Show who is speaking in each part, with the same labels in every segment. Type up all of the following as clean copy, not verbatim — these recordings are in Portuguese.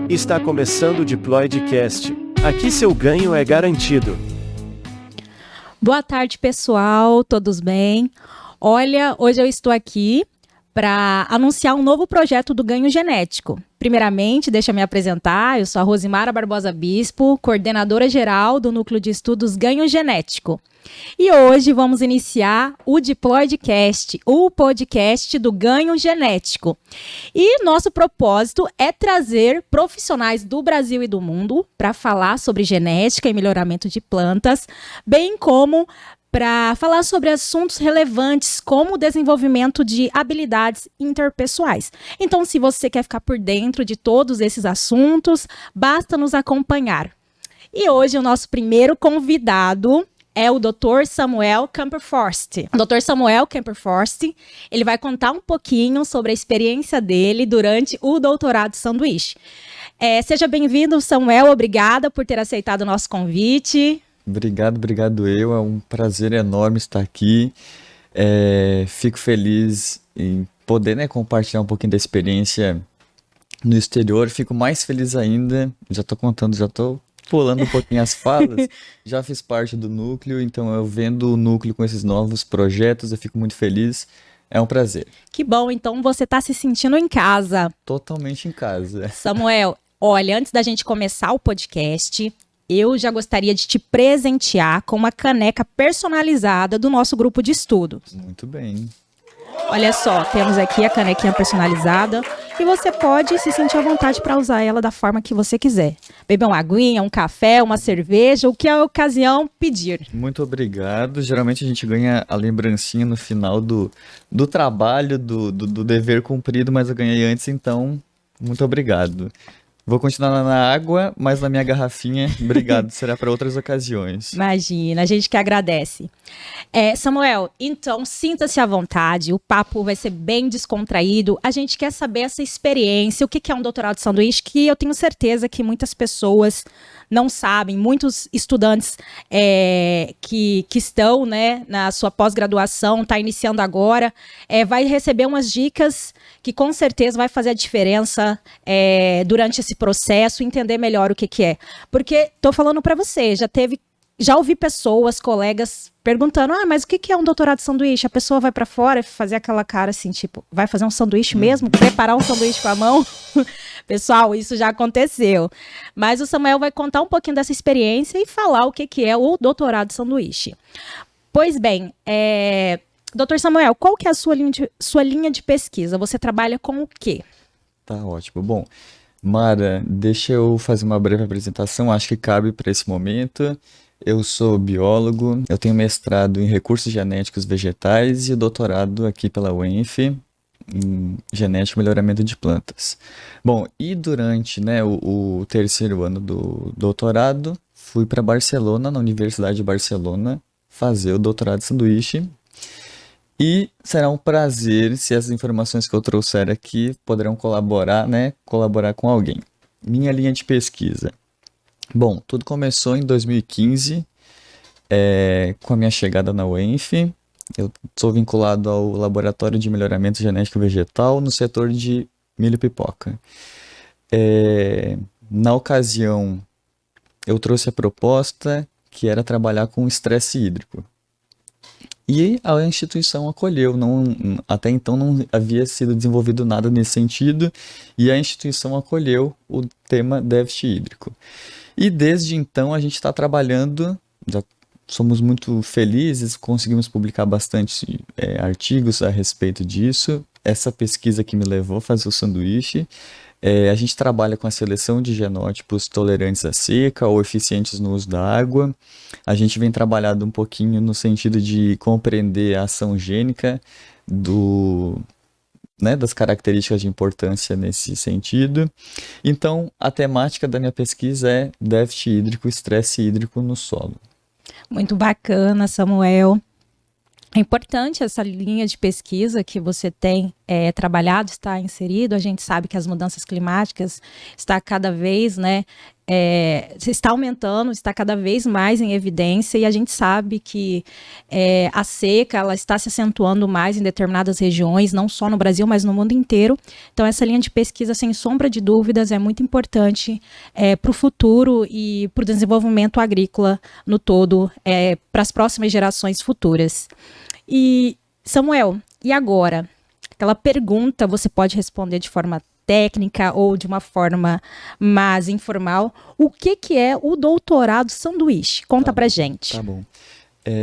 Speaker 1: Está começando o Diploidcast. Aqui seu ganho é garantido.
Speaker 2: Boa tarde, pessoal. Todos bem? Olha, hoje eu estou aqui para anunciar um novo projeto do Ganho Genético. Primeiramente, deixa eu me apresentar. Eu sou a Rosimara Barbosa Bispo, coordenadora geral do Núcleo de Estudos Ganho Genético. E hoje vamos iniciar o Diploidcast, o podcast do Ganho Genético. E nosso propósito é trazer profissionais do Brasil e do mundo para falar sobre genética e melhoramento de plantas, bem como para falar sobre assuntos relevantes como o desenvolvimento de habilidades interpessoais. Então, se você quer ficar por dentro de todos esses assuntos, basta nos acompanhar. E hoje o nosso primeiro convidado é o Dr. Samuel Camperforst. O Dr. Samuel Camperforst, ele vai contar um pouquinho sobre a experiência dele durante o doutorado sanduíche. Seja bem-vindo, Samuel. Obrigada por ter aceitado o nosso convite.
Speaker 3: Obrigado eu. É um prazer enorme estar aqui. Fico feliz em poder, compartilhar um pouquinho da experiência no exterior. Fico mais feliz ainda. Já estou pulando um pouquinho as falas. Já fiz parte do núcleo, então eu vendo o núcleo com esses novos projetos, eu fico muito feliz. É um prazer.
Speaker 2: Que bom, então você está se sentindo em casa.
Speaker 3: Totalmente em casa.
Speaker 2: Samuel, olha, antes da gente começar o podcast, eu já gostaria de te presentear com uma caneca personalizada do nosso grupo de estudos.
Speaker 3: Muito bem.
Speaker 2: Olha só, temos aqui a canequinha personalizada e você pode se sentir à vontade para usar ela da forma que você quiser. Beber uma aguinha, um café, uma cerveja, o que a ocasião pedir.
Speaker 3: Muito obrigado. Geralmente a gente ganha a lembrancinha no final do trabalho, do dever cumprido, mas eu ganhei antes, então muito obrigado. Vou continuar na água, mas na minha garrafinha, obrigado, será para outras ocasiões.
Speaker 2: Imagina, a gente que agradece. Samuel, então sinta-se à vontade, o papo vai ser bem descontraído, a gente quer saber essa experiência, o que é um doutorado de sanduíche, que eu tenho certeza que muitas pessoas não sabem, muitos estudantes que estão, na sua pós-graduação, está iniciando agora, vai receber umas dicas que com certeza vai fazer a diferença durante esse processo, entender melhor o que é. Porque, estou falando para você, já ouvi pessoas, colegas, perguntando, mas o que é um doutorado de sanduíche? A pessoa vai para fora e fazer aquela cara assim, tipo, vai fazer um sanduíche mesmo? Preparar um sanduíche com a mão? Pessoal, isso já aconteceu. Mas o Samuel vai contar um pouquinho dessa experiência e falar o que é o doutorado de sanduíche. Pois bem, Dr. Samuel, qual que é a sua linha de pesquisa? Você trabalha com o quê?
Speaker 3: Tá ótimo. Bom, Mara, deixa eu fazer uma breve apresentação, acho que cabe para esse momento. Eu sou biólogo, eu tenho mestrado em recursos genéticos vegetais e doutorado aqui pela UENF em genética e melhoramento de plantas. Bom, e durante o terceiro ano do doutorado, fui para Barcelona, na Universidade de Barcelona, fazer o doutorado de sanduíche. E será um prazer se as informações que eu trouxer aqui poderão colaborar com alguém. Minha linha de pesquisa. Bom, tudo começou em 2015, com a minha chegada na UENF. Eu sou vinculado ao Laboratório de Melhoramento Genético Vegetal no setor de milho e pipoca. Na ocasião, eu trouxe a proposta que era trabalhar com estresse hídrico. E a instituição acolheu, até então não havia sido desenvolvido nada nesse sentido, e a instituição acolheu o tema déficit hídrico. E desde então a gente está trabalhando, já somos muito felizes, conseguimos publicar bastante artigos a respeito disso. Essa pesquisa que me levou a fazer o sanduíche. A gente trabalha com a seleção de genótipos tolerantes à seca ou eficientes no uso da água. A gente vem trabalhando um pouquinho no sentido de compreender a ação gênica das características de importância nesse sentido. Então, a temática da minha pesquisa é déficit hídrico, estresse hídrico no solo.
Speaker 2: Muito bacana, Samuel. É importante essa linha de pesquisa que você tem trabalhado, está inserido. A gente sabe que as mudanças climáticas estão cada vez está aumentando, está cada vez mais em evidência, e a gente sabe que a seca ela está se acentuando mais em determinadas regiões, não só no Brasil, mas no mundo inteiro. Então, essa linha de pesquisa, sem sombra de dúvidas, é muito importante para o futuro e para o desenvolvimento agrícola no todo, para as próximas gerações futuras. E, Samuel, e agora? Aquela pergunta você pode responder de forma técnica ou de uma forma mais informal. O que é o doutorado sanduíche? Conta pra gente.
Speaker 3: Tá bom.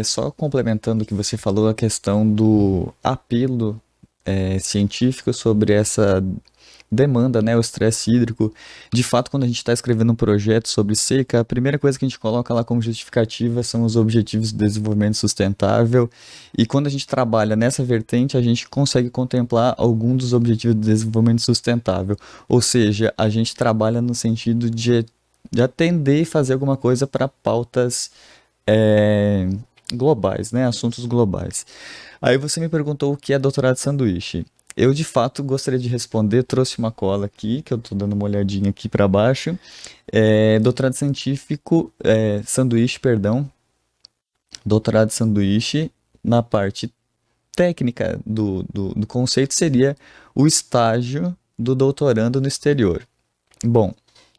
Speaker 3: Só complementando o que você falou, a questão do apelo científico sobre essa demanda, né, o estresse hídrico. De fato, quando a gente está escrevendo um projeto sobre seca, a primeira coisa que a gente coloca lá como justificativa são os Objetivos de Desenvolvimento Sustentável, e quando a gente trabalha nessa vertente, a gente consegue contemplar algum dos Objetivos de Desenvolvimento Sustentável, ou seja, a gente trabalha no sentido de atender e fazer alguma coisa para pautas globais, né, assuntos globais. Aí você me perguntou o que é doutorado sanduíche. Eu, de fato, gostaria de responder, trouxe uma cola aqui, que eu estou dando uma olhadinha aqui para baixo. Doutorado científico, doutorado sanduíche, na parte técnica do conceito, seria o estágio do doutorando no exterior. Bom,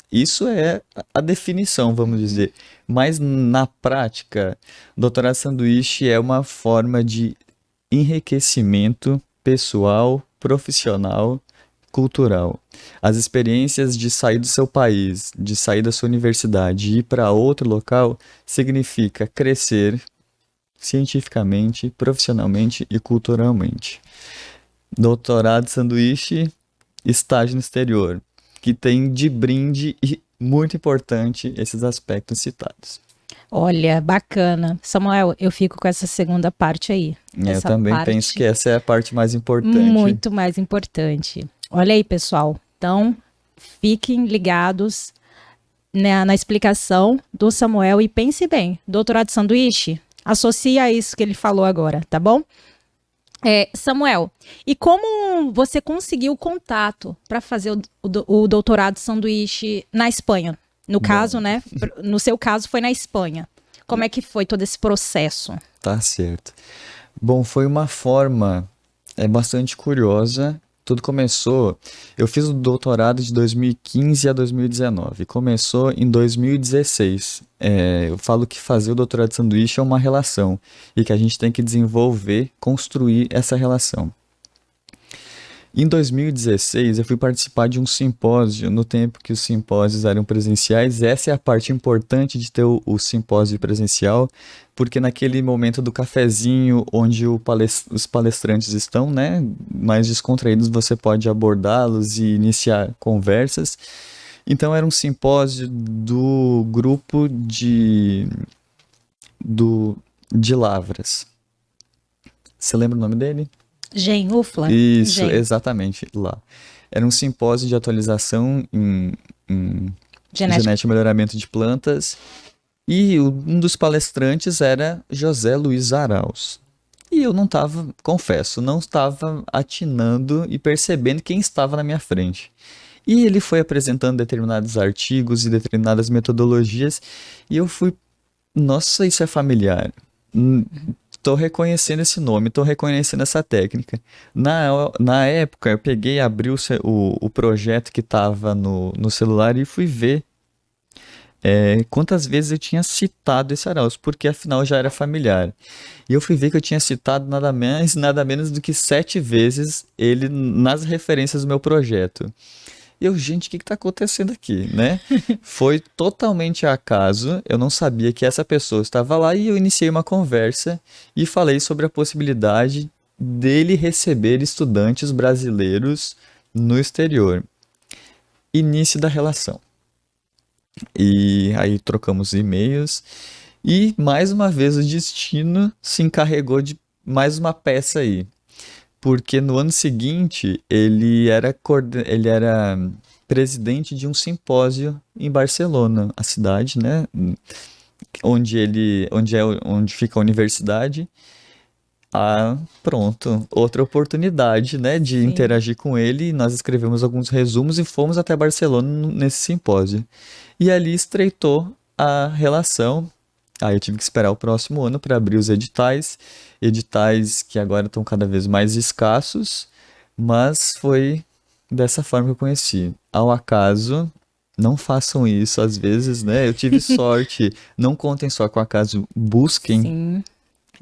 Speaker 3: isso é a definição, vamos dizer. Mas, na prática, doutorado sanduíche é uma forma de enriquecimento pessoal, profissional, cultural. As experiências de sair do seu país, de sair da sua universidade e ir para outro local, significa crescer cientificamente, profissionalmente e culturalmente. Doutorado sanduíche, estágio no exterior, que tem de brinde e muito importante esses aspectos citados.
Speaker 2: Olha, bacana. Samuel, eu fico com essa segunda parte aí.
Speaker 3: Eu também penso que essa é a parte mais importante.
Speaker 2: Muito mais importante. Olha aí, pessoal. Então, fiquem ligados na explicação do Samuel e pense bem. Doutorado sanduíche, associa a isso que ele falou agora, tá bom? Samuel, e como você conseguiu contato para fazer o doutorado sanduíche na Espanha? No caso, né? No seu caso, foi na Espanha. Como é que foi todo esse processo?
Speaker 3: Tá certo. Bom, foi uma forma bastante curiosa. Tudo começou... Eu fiz o doutorado de 2015 a 2019. Começou em 2016. Eu falo que fazer o doutorado de sanduíche é uma relação e que a gente tem que desenvolver, construir essa relação. Em 2016, eu fui participar de um simpósio, no tempo que os simpósios eram presenciais. Essa é a parte importante de ter o simpósio presencial, porque naquele momento do cafezinho, onde os palestrantes estão, né, mais descontraídos, você pode abordá-los e iniciar conversas. Então, era um simpósio do grupo de Lavras. Você lembra o nome dele?
Speaker 2: Genufla?
Speaker 3: Isso, exatamente, lá. Era um simpósio de atualização em genética e melhoramento de plantas, e um dos palestrantes era José Luiz Arauz. E eu confesso, não estava atinando e percebendo quem estava na minha frente. E ele foi apresentando determinados artigos e determinadas metodologias, e eu fui, nossa, isso é familiar. Estou reconhecendo esse nome, estou reconhecendo essa técnica. Na época, eu peguei, abri o projeto que estava no celular e fui ver quantas vezes eu tinha citado esse Arauz, porque afinal já era familiar. E eu fui ver que eu tinha citado nada mais, nada menos do que 7 vezes ele nas referências do meu projeto. E eu, gente, o que está acontecendo aqui, né? Foi totalmente acaso, eu não sabia que essa pessoa estava lá, e eu iniciei uma conversa e falei sobre a possibilidade dele receber estudantes brasileiros no exterior. Início da relação. E aí trocamos e-mails, e mais uma vez o destino se encarregou de mais uma peça aí. Porque no ano seguinte ele era presidente de um simpósio em Barcelona, a cidade, né, onde fica a universidade. Ah, pronto. Outra oportunidade, né, de
Speaker 2: Sim.
Speaker 3: interagir com ele. E nós escrevemos alguns resumos e fomos até Barcelona nesse simpósio. E ali estreitou a relação. Aí eu tive que esperar o próximo ano para abrir os editais. Editais que agora estão cada vez mais escassos, mas foi dessa forma que eu conheci. Ao acaso, não façam isso às vezes, né? Eu tive sorte. Não contem só com o acaso, busquem.
Speaker 2: Sim,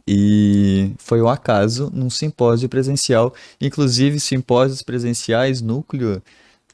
Speaker 3: E foi o acaso num simpósio presencial, inclusive simpósios presenciais, núcleo,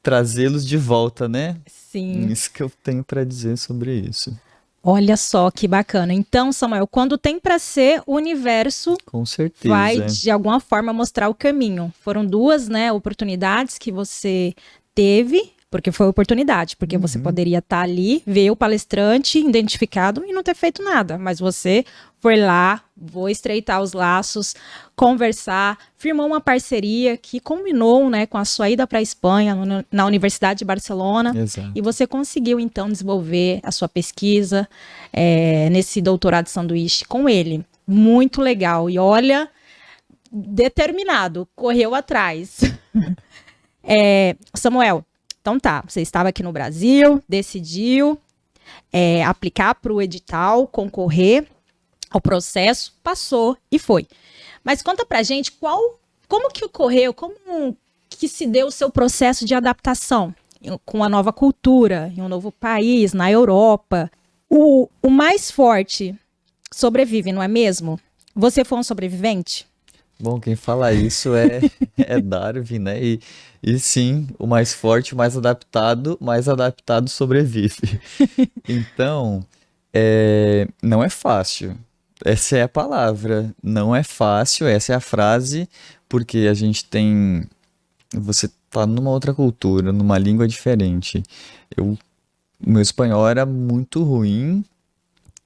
Speaker 3: trazê-los de volta, né?
Speaker 2: sim.
Speaker 3: Isso que eu tenho para dizer sobre isso.
Speaker 2: Olha só que bacana. Então, Samuel, quando tem para ser, o universo
Speaker 3: Com
Speaker 2: vai
Speaker 3: certeza.
Speaker 2: de alguma forma mostrar o caminho. Foram duas, né, oportunidades que você teve, porque foi oportunidade, porque você
Speaker 3: Uhum.
Speaker 2: poderia estar ali, ver o palestrante identificado e não ter feito nada, mas você foi lá, vou estreitar os laços, conversar, firmou uma parceria que combinou, né, com a sua ida para a Espanha, na Universidade de Barcelona, e
Speaker 3: Exato.
Speaker 2: você conseguiu então desenvolver a sua pesquisa nesse doutorado de sanduíche com ele. Muito legal. E olha, determinado, correu atrás. Samuel, então tá, você estava aqui no Brasil, decidiu aplicar para o edital, concorrer ao processo, passou e foi. Mas conta pra gente como que ocorreu, como que se deu o seu processo de adaptação com a nova cultura, em um novo país, na Europa. O mais forte sobrevive, não é mesmo? Você foi um sobrevivente?
Speaker 3: Bom, quem fala isso é Darwin, né? E sim, o mais forte, o mais adaptado sobrevive. Então, não é fácil. Essa é a palavra. Não é fácil, essa é a frase, porque a gente tem. Você tá numa outra cultura, numa língua diferente. Eu, o meu espanhol era muito ruim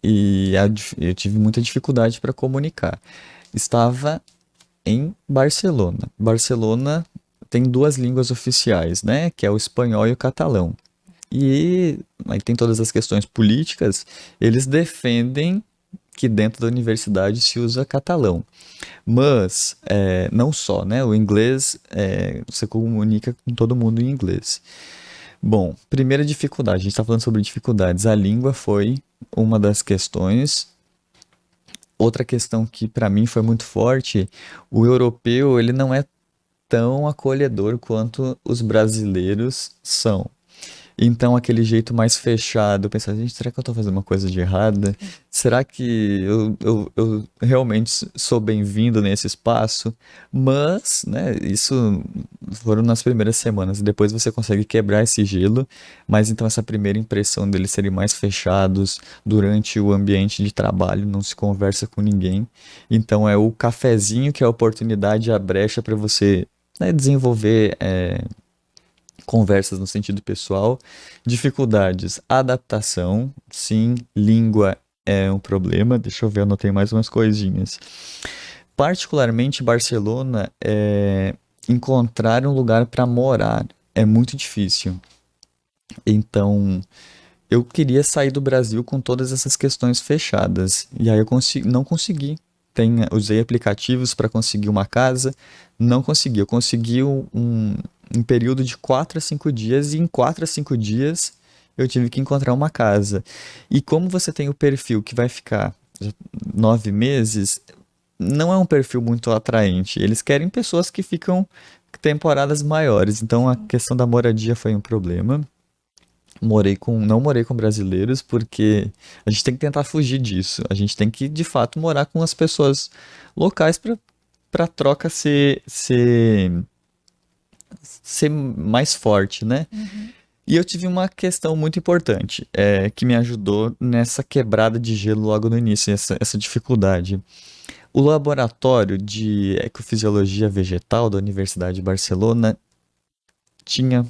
Speaker 3: e eu tive muita dificuldade para comunicar. Estava em Barcelona. Barcelona tem duas línguas oficiais, né? Que é o espanhol e o catalão. E aí tem todas as questões políticas, eles defendem que dentro da universidade se usa catalão. Mas, não só, né? O inglês, você comunica com todo mundo em inglês. Bom, primeira dificuldade, a gente está falando sobre dificuldades. A língua foi uma das questões. Outra questão que para mim foi muito forte, o europeu, ele não é tão acolhedor quanto os brasileiros são. Então, aquele jeito mais fechado, eu pensava, gente, será que eu tô fazendo uma coisa de errada? Será que eu realmente sou bem-vindo nesse espaço? Mas, né, isso foram nas primeiras semanas. Depois você consegue quebrar esse gelo, mas então essa primeira impressão deles serem mais fechados durante o ambiente de trabalho, não se conversa com ninguém. Então, é o cafezinho que é a oportunidade, a brecha para você, né, desenvolver conversas no sentido pessoal, dificuldades, adaptação, sim, língua é um problema. Deixa eu ver, anotei mais umas coisinhas. Particularmente Barcelona, encontrar um lugar para morar é muito difícil. Então, eu queria sair do Brasil com todas essas questões fechadas. E aí eu não consegui. Usei aplicativos para conseguir uma casa, não consegui. Eu consegui um período de 4 a 5 dias, e em 4 a 5 dias eu tive que encontrar uma casa. E como você tem o perfil que vai ficar 9 meses, não é um perfil muito atraente. Eles querem pessoas que ficam temporadas maiores. Então a questão da moradia foi um problema. Não morei com brasileiros porque a gente tem que tentar fugir disso. A gente tem que, de fato, morar com as pessoas locais para troca ser mais forte, né? E eu tive uma questão muito importante, que me ajudou nessa quebrada de gelo logo no início, essa dificuldade. O laboratório de ecofisiologia vegetal da Universidade de Barcelona tinha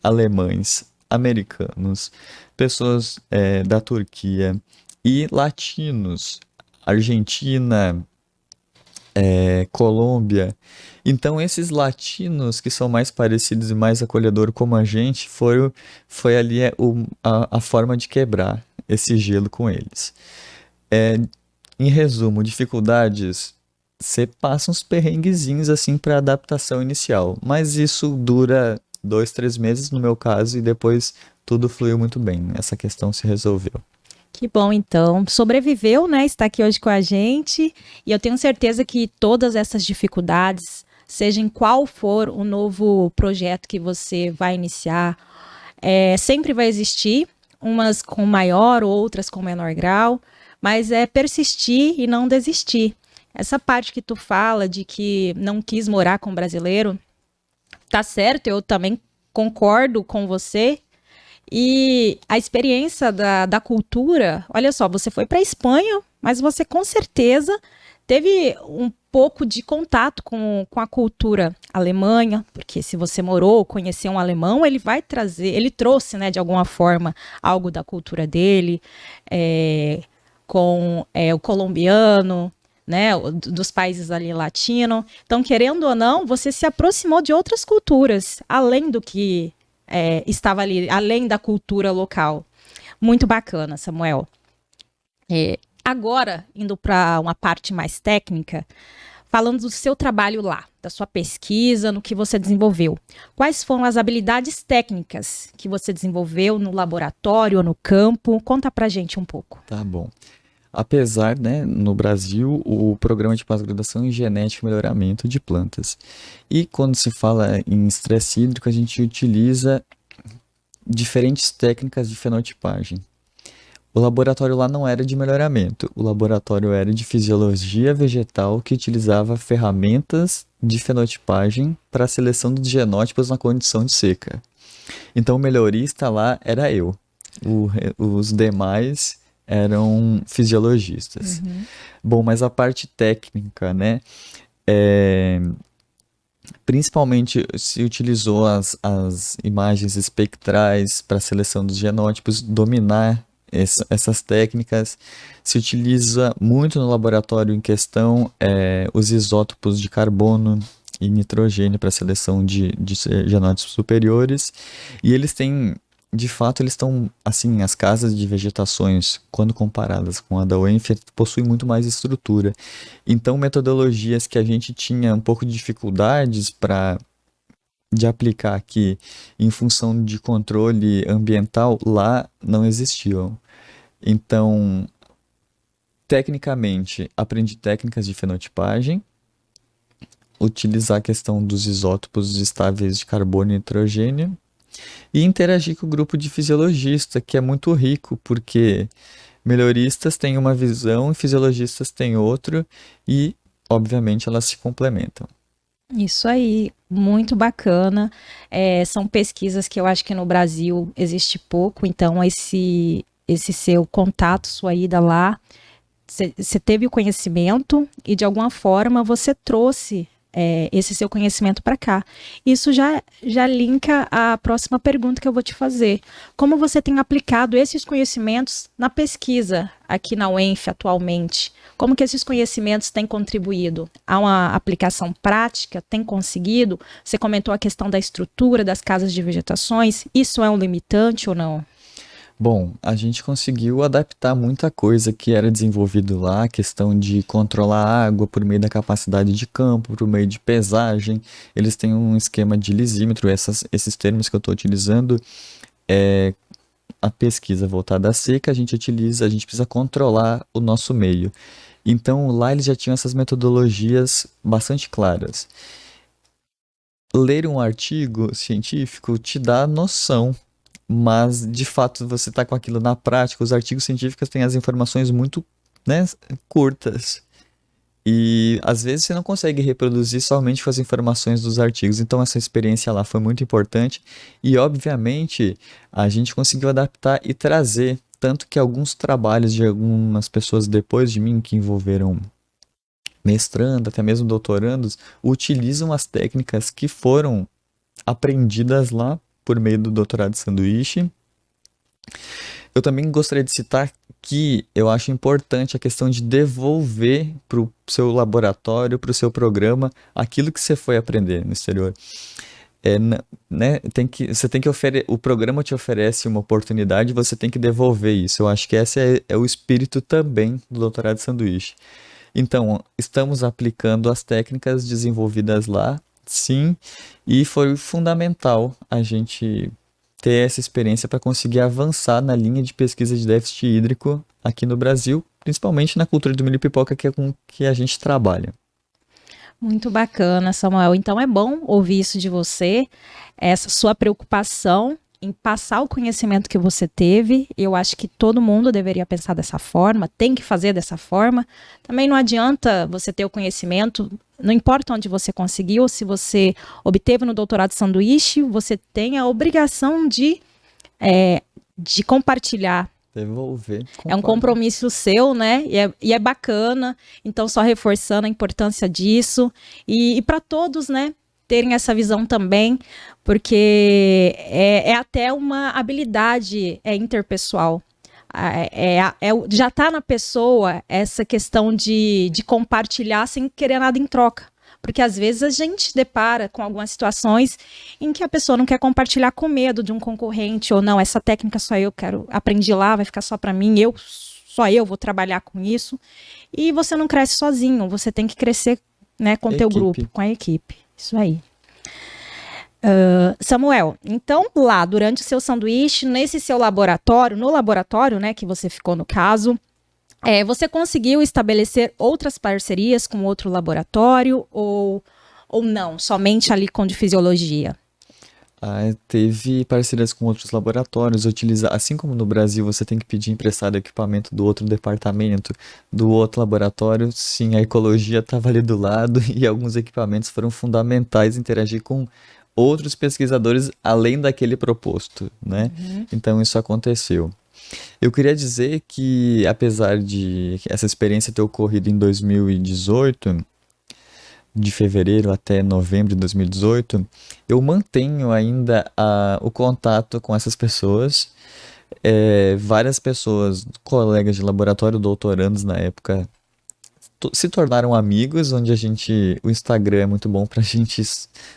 Speaker 3: alemães, americanos, pessoas da Turquia e latinos, Argentina, Colômbia. Então esses latinos que são mais parecidos e mais acolhedor como a gente, foi ali a forma de quebrar esse gelo com eles. Em resumo, dificuldades. você passa uns perrenguezinhos assim para adaptação inicial, mas isso dura 2, 3 meses no meu caso e depois tudo fluiu muito bem. Essa questão se resolveu.
Speaker 2: Que bom, então. Sobreviveu, né? Está aqui hoje com a gente. E eu tenho certeza que todas essas dificuldades, seja em qual for o novo projeto que você vai iniciar, sempre vai existir, umas com maior, outras com menor grau, mas é persistir e não desistir. Essa parte que tu fala de que não quis morar com brasileiro, tá certo, eu também concordo com você. E a experiência da cultura, olha só, você foi para a Espanha, mas você com certeza teve um pouco de contato com a cultura alemã, porque se você morou, conheceu um alemão, ele vai trazer, ele trouxe, né, de alguma forma, algo da cultura dele, com o colombiano, né, dos países ali latinos. Então, querendo ou não, você se aproximou de outras culturas, além do que estava ali, além da cultura local. Muito bacana, Samuel. Agora, indo para uma parte mais técnica, falando do seu trabalho lá, da sua pesquisa, no que você desenvolveu. Quais foram as habilidades técnicas que você desenvolveu no laboratório ou no campo? Conta pra gente um pouco.
Speaker 3: Tá bom. Apesar, né, no Brasil, o programa de pós-graduação em genética e melhoramento de plantas. E quando se fala em estresse hídrico, a gente utiliza diferentes técnicas de fenotipagem. O laboratório lá não era de melhoramento, o laboratório era de fisiologia vegetal que utilizava ferramentas de fenotipagem para a seleção dos genótipos na condição de seca. Então o melhorista lá era eu, os demais eram fisiologistas. Bom, mas a parte técnica, né? Principalmente se utilizou as imagens espectrais para a seleção dos genótipos, dominar essas técnicas. Se utiliza muito no laboratório em questão os isótopos de carbono e nitrogênio para a seleção de genótipos superiores. E eles têm, de fato, eles estão, assim, as casas de vegetações, quando comparadas com a da UENF, possuem muito mais estrutura. Então, metodologias que a gente tinha um pouco de dificuldades de aplicar aqui em função de controle ambiental, lá não existiam. Então, tecnicamente, aprendi técnicas de fenotipagem, utilizar a questão dos isótopos estáveis de carbono e nitrogênio, e interagir com o grupo de fisiologista, que é muito rico, porque melhoristas têm uma visão e fisiologistas têm outra, e, obviamente, elas se complementam.
Speaker 2: Isso aí, muito bacana. São pesquisas que eu acho que no Brasil existe pouco, então esse seu contato, sua ida lá, você teve o conhecimento e de alguma forma você trouxe esse seu conhecimento para cá. Isso já linka a próxima pergunta que eu vou te fazer. Como você tem aplicado esses conhecimentos na pesquisa aqui na UENF atualmente? Como que esses conhecimentos têm contribuído? Há uma aplicação prática? Tem conseguido? Você comentou a questão da estrutura das casas de vegetações. Isso é um limitante ou não?
Speaker 3: Bom, a gente conseguiu adaptar muita coisa que era desenvolvido lá, a questão de controlar a água por meio da capacidade de campo, por meio de pesagem. Eles têm um esquema de lisímetro, esses termos que eu estou utilizando, a pesquisa voltada à seca, a gente precisa controlar o nosso meio. Então lá eles já tinham essas metodologias bastante claras. Ler um artigo científico te dá noção, mas de fato você está com aquilo na prática. Os artigos científicos têm as informações muito, né, curtas, e às vezes você não consegue reproduzir somente com as informações dos artigos. Então essa experiência lá foi muito importante e obviamente a gente conseguiu adaptar e trazer, tanto que alguns trabalhos de algumas pessoas depois de mim que envolveram mestrando, até mesmo doutorandos, utilizam as técnicas que foram aprendidas lá por meio do doutorado de sanduíche. Eu também gostaria de citar que eu acho importante a questão de devolver para o seu laboratório, para o seu programa, aquilo que você foi aprender no exterior. Né, o programa te oferece uma oportunidade, você tem que devolver isso. Eu acho que esse é o espírito também do doutorado de sanduíche. Então, estamos aplicando as técnicas desenvolvidas lá, sim, e foi fundamental a gente ter essa experiência para conseguir avançar na linha de pesquisa de déficit hídrico aqui no Brasil, principalmente na cultura do milho e pipoca, que é com que a gente trabalha.
Speaker 2: Muito bacana, Samuel. Então é bom ouvir isso de você, essa sua preocupação em passar o conhecimento que você teve. Eu acho que todo mundo deveria pensar dessa forma, tem que fazer dessa forma. Também não adianta você ter o conhecimento, não importa onde você conseguiu, se você obteve no doutorado sanduíche, você tem a obrigação de compartilhar.
Speaker 3: Devolver.
Speaker 2: É um compromisso seu, né? E é bacana. Então, só reforçando a importância disso. E para todos, né? Terem essa visão também, porque é até uma habilidade interpessoal. Já está na pessoa essa questão de compartilhar sem querer nada em troca. Porque às vezes a gente depara com algumas situações em que a pessoa não quer compartilhar com medo de um concorrente, ou não, essa técnica só eu aprendi lá, vai ficar só para mim, só eu vou trabalhar com isso. E você não cresce sozinho, você tem que crescer, né, com o teu grupo, com a equipe. Isso aí. Samuel, então lá, durante o seu sanduíche, nesse seu laboratório, no laboratório, né, que você ficou no caso, você conseguiu estabelecer outras parcerias com outro laboratório ou não? Somente ali com de fisiologia?
Speaker 3: Teve parcerias com outros laboratórios, assim como no Brasil você tem que pedir emprestado equipamento do outro departamento, do outro laboratório, sim, a ecologia estava ali do lado e alguns equipamentos foram fundamentais interagir com outros pesquisadores além daquele proposto, né? Então isso aconteceu. Eu queria dizer que, apesar de essa experiência ter ocorrido em 2018, de fevereiro até novembro de 2018, eu mantenho ainda o contato com essas pessoas. Várias pessoas, colegas de laboratório, doutorandos na época, se tornaram amigos, onde o Instagram é muito bom para a gente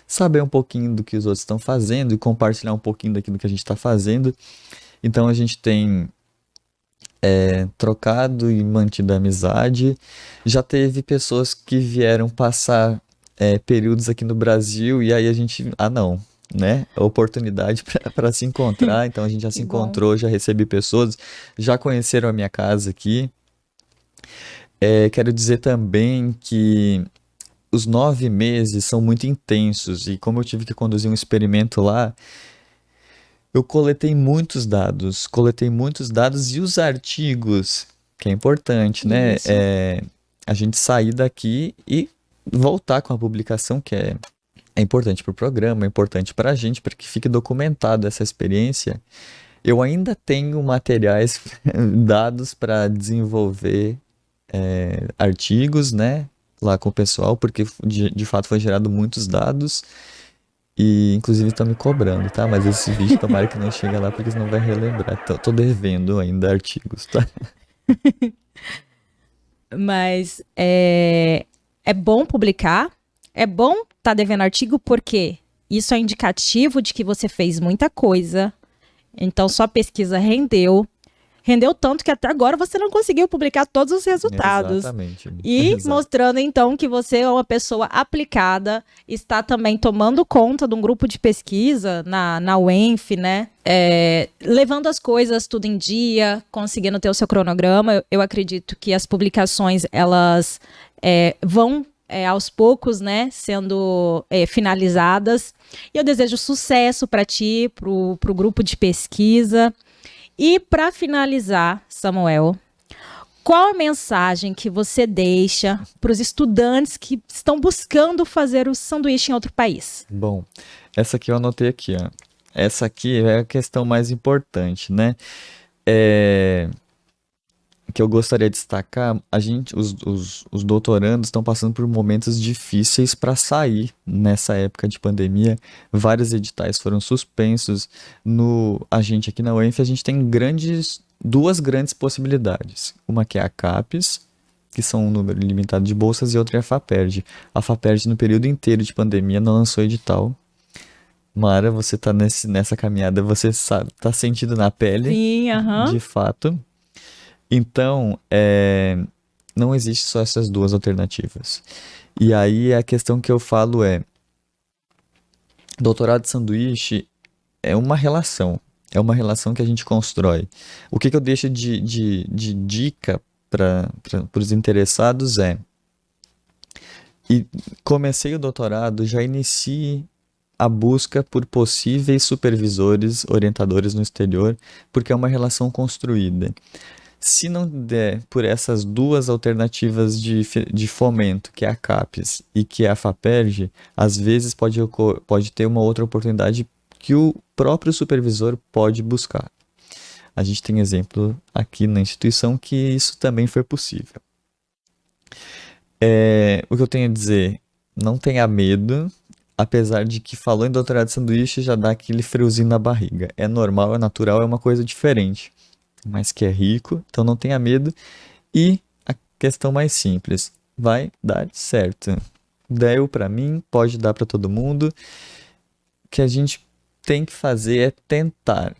Speaker 3: saber um pouquinho do que os outros estão fazendo e compartilhar um pouquinho daquilo que a gente está fazendo. Então a gente tem trocado e mantido a amizade. Já teve pessoas que vieram passar períodos aqui no Brasil e aí a gente, não, né? Oportunidade para se encontrar. Então a gente já se encontrou, já recebi pessoas, já conheceram a minha casa aqui. Quero dizer também que os 9 meses são muito intensos e como eu tive que conduzir um experimento lá, eu coletei muitos dados e os artigos, que é importante, né? A gente sair daqui e voltar com a publicação, que é importante para o programa, é importante para a gente, para que fique documentada essa experiência. Eu ainda tenho materiais, dados para desenvolver artigos, né? Lá com o pessoal, porque de fato foi gerado muitos dados. E, inclusive, estão me cobrando, tá? Mas esse vídeo, tomara que não chegue lá, porque senão vai relembrar. Tô devendo ainda artigos, tá?
Speaker 2: Mas é bom publicar, é bom estar devendo artigo, porque isso é indicativo de que você fez muita coisa. Então, sua pesquisa rendeu tanto que até agora você não conseguiu publicar todos os resultados.
Speaker 3: Exatamente.
Speaker 2: E mostrando, então, que você é uma pessoa aplicada, está também tomando conta de um grupo de pesquisa na UENF, né? Levando as coisas tudo em dia, conseguindo ter o seu cronograma. Eu acredito que as publicações, elas vão aos poucos, né, sendo finalizadas. E eu desejo sucesso para ti, para o grupo de pesquisa. E para finalizar, Samuel, qual a mensagem que você deixa para os estudantes que estão buscando fazer o sanduíche em outro país?
Speaker 3: Bom, essa aqui eu anotei aqui, ó. Essa aqui é a questão mais importante, né? Que eu gostaria de destacar, os doutorandos estão passando por momentos difíceis para sair nessa época de pandemia. Vários editais foram suspensos. A gente aqui na UENF, a gente tem duas grandes possibilidades. Uma que é a CAPES, que são um número limitado de bolsas, e outra é a FAPERJ. A FAPERJ, no período inteiro de pandemia, não lançou edital. Mara, você está nessa caminhada, você está sentindo na pele.
Speaker 2: Sim,
Speaker 3: de fato. Então, não existe só essas duas alternativas. E aí a questão que eu falo é, doutorado de sanduíche é uma relação que a gente constrói. O que eu deixo de dica para os interessados é, e comecei o doutorado, já inicie a busca por possíveis supervisores, orientadores no exterior, porque é uma relação construída. Se não der por essas duas alternativas de fomento, que é a CAPES e que é a FAPERJ, às vezes pode ter uma outra oportunidade que o próprio supervisor pode buscar. A gente tem exemplo aqui na instituição que isso também foi possível. O que eu tenho a dizer, não tenha medo, apesar de que falou em doutorado de sanduíche já dá aquele friozinho na barriga. É normal, é natural, é uma coisa diferente, mas que é rico, então não tenha medo. E a questão mais simples, vai dar certo. Deu para mim, pode dar para todo mundo. O que a gente tem que fazer é tentar.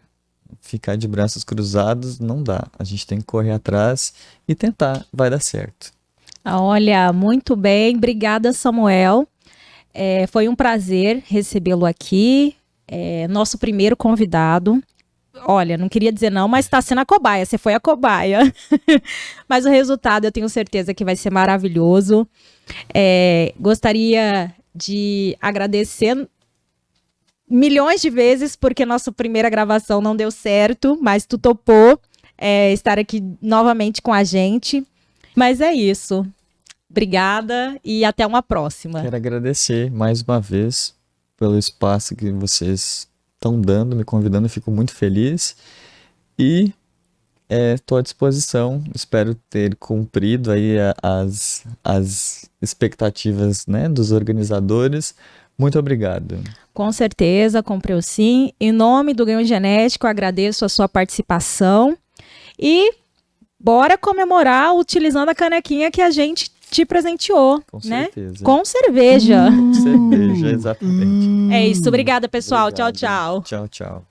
Speaker 3: Ficar de braços cruzados não dá. A gente tem que correr atrás e tentar, vai dar certo.
Speaker 2: Olha, muito bem. Obrigada, Samuel. Foi um prazer recebê-lo aqui. Nosso primeiro convidado. Olha, não queria dizer não, mas está sendo a cobaia. Você foi a cobaia. Mas o resultado eu tenho certeza que vai ser maravilhoso. Gostaria de agradecer milhões de vezes, porque nossa primeira gravação não deu certo, mas tu topou estar aqui novamente com a gente. Mas é isso. Obrigada e até uma próxima.
Speaker 3: Quero agradecer mais uma vez pelo espaço que vocês estão dando, me convidando, eu fico muito feliz. E estou à disposição, espero ter cumprido aí as expectativas, né, dos organizadores. Muito obrigado.
Speaker 2: Com certeza, cumpriu sim. Em nome do Ganho Genético, agradeço a sua participação. E bora comemorar utilizando a canequinha que a gente te presenteou,
Speaker 3: Com
Speaker 2: né?
Speaker 3: certeza.
Speaker 2: Com cerveja.
Speaker 3: Cerveja, exatamente.
Speaker 2: É isso. Obrigada, pessoal.
Speaker 3: Obrigado.
Speaker 2: Tchau, tchau.
Speaker 3: Tchau, tchau.